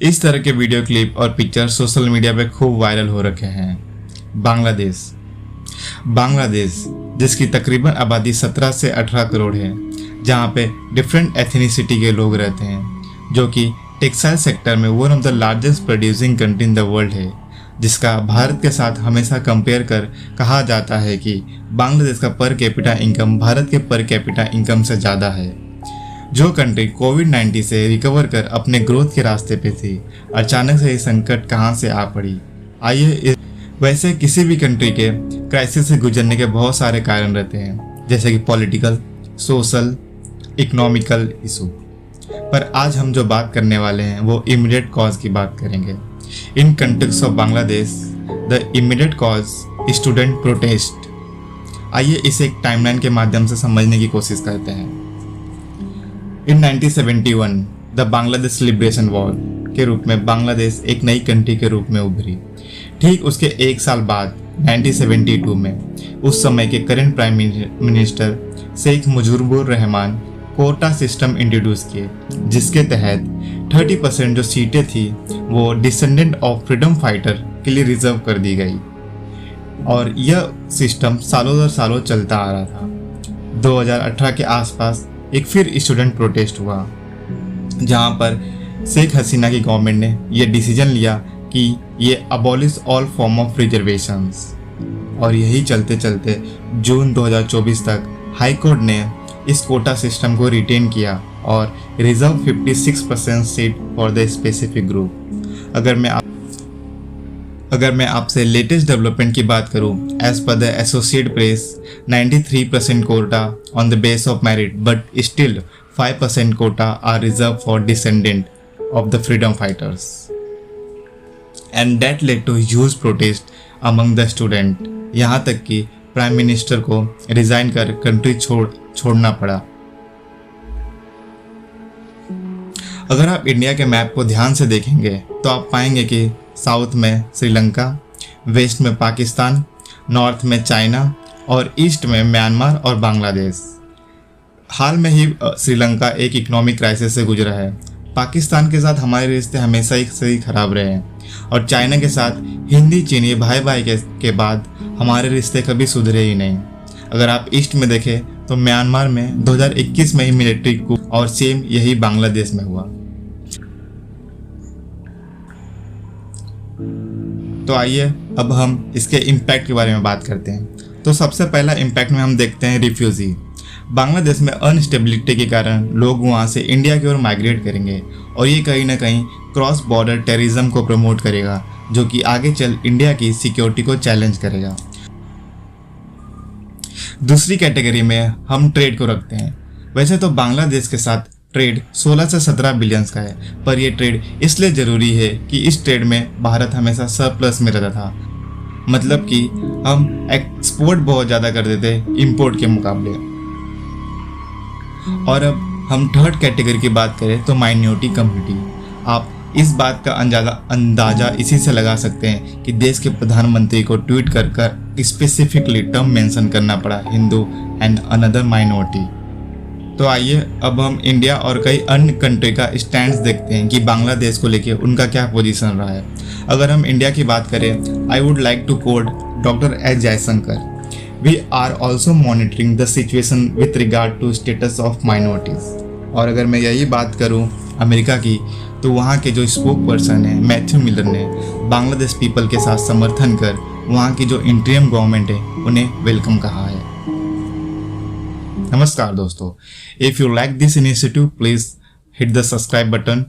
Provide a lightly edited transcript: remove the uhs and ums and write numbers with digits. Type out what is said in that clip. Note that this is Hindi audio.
इस तरह के वीडियो क्लिप और पिक्चर सोशल मीडिया पे खूब वायरल हो रखे हैं। बांग्लादेश जिसकी तकरीबन आबादी 17 से 18 करोड़ है, जहाँ पे डिफरेंट एथनिसिटी के लोग रहते हैं, जो कि टेक्सटाइल सेक्टर में one of the largest producing country in the world है, जिसका भारत के साथ हमेशा कंपेयर कर कहा जाता है कि बांग्लादेश का पर कैपिटा इनकम भारत के पर कैपिटा इनकम से ज़्यादा है। जो कंट्री कोविड-19 से रिकवर कर अपने ग्रोथ के रास्ते पे थी, अचानक से ये संकट कहाँ से आ पड़ी। आइए, वैसे किसी भी कंट्री के क्राइसिस से गुजरने के बहुत सारे कारण रहते हैं, जैसे कि पॉलिटिकल, सोशल, इकोनॉमिकल इशू। पर आज हम जो बात करने वाले हैं वो इमीडिएट कॉज की बात करेंगे। In context of Bangladesh, the immediate cause student protest. आइए इसे एक टाइमलाइन के माध्यम से समझने की कोशिश करते हैं। इन 1971 द बांग्लादेश लिबरेशन वॉर के रूप में बांग्लादेश एक नई कंट्री के रूप में उभरी। ठीक उसके एक साल बाद 1972 में उस समय के current prime minister Sheikh Mujibur Rahman quota system introduce किए, जिसके तहत 30% जो सीटें थी वो डिसेंडेंट ऑफ फ्रीडम फाइटर के लिए रिजर्व कर दी गई, और यह सिस्टम सालों दर सालों चलता आ रहा था। 2018 के आसपास एक फिर स्टूडेंट प्रोटेस्ट हुआ, जहां पर शेख हसीना की गवर्नमेंट ने यह डिसीजन लिया कि ये abolish all form of reservations, और यही चलते चलते जून 2024 तक हाई कोर्ट ने इस कोटा सिस्टम को रिटेन किया और reserve 56% seat for the specific group. अगर मैं आपसे लेटेस्ट डेवलपमेंट की बात करूं, as per the associated press 93% quota on the base of merit, but still 5% quota are reserve for descendant of the freedom fighters, and that led to huge protest among the student. यहाँ तक कि प्राइम मिनिस्टर को रिजाइन कर कंट्री छोड़ना पड़ा। अगर आप इंडिया के मैप को ध्यान से देखेंगे तो आप पाएंगे कि साउथ में श्रीलंका, वेस्ट में पाकिस्तान, नॉर्थ में चाइना और ईस्ट में म्यांमार और बांग्लादेश। हाल में ही श्रीलंका एक इकोनॉमिक क्राइसिस से गुजरा है। पाकिस्तान के साथ हमारे रिश्ते हमेशा ही सही खराब रहे हैं, और चाइना के साथ हिंदी चीनी भाई भाई के बाद हमारे रिश्ते कभी सुधरे ही नहीं। अगर आप ईस्ट में देखें तो म्यांमार में 2021 में ही मिलिट्री coup, और सेम यही बांग्लादेश में हुआ। तो आइए अब हम इसके इम्पैक्ट के बारे में बात करते हैं। तो सबसे पहला इम्पैक्ट में हम देखते हैं रिफ्यूजी। बांग्लादेश में अनस्टेबिलिटी के कारण लोग वहाँ से इंडिया की ओर माइग्रेट करेंगे, और ये कहीं ना कहीं क्रॉस बॉर्डर टेररिज्म को प्रमोट करेगा, जो कि आगे चल इंडिया की सिक्योरिटी को चैलेंज करेगा। दूसरी कैटेगरी में हम ट्रेड को रखते हैं। वैसे तो बांग्लादेश के साथ ट्रेड 16 से 17 बिलियन का है, पर यह ट्रेड इसलिए ज़रूरी है कि इस ट्रेड में भारत हमेशा सरप्लस में रहता था। मतलब कि हम एक्सपोर्ट बहुत ज़्यादा करते थे इंपोर्ट के मुकाबले। और अब हम थर्ड कैटेगरी की बात करें तो माइनॉरिटी कम्युनिटी। आप इस बात का अंदाज़ा इसी से लगा सकते हैं कि देश के प्रधानमंत्री को ट्वीट कर स्पेसिफिकली टर्म मेंशन करना पड़ा, हिंदू एंड अनदर माइनॉरिटी। तो आइए अब हम इंडिया और कई अन्य कंट्री का स्टैंड्स देखते हैं कि बांग्लादेश को लेके उनका क्या पोजीशन रहा है। अगर हम इंडिया की बात करें, I would like to quote doctor S Jaishankar, we are also monitoring the situation with regard to status of minorities. और अगर मैं यही बात करूं अमेरिका की, तो वहाँ के जो स्पोक पर्सन है मैथ्यू मिलर ने बांग्लादेश पीपल के साथ समर्थन कर वहाँ की जो इंटरिम गवर्नमेंट है उन्हें वेलकम कहा है। नमस्कार दोस्तों, if you like this initiative please hit the subscribe button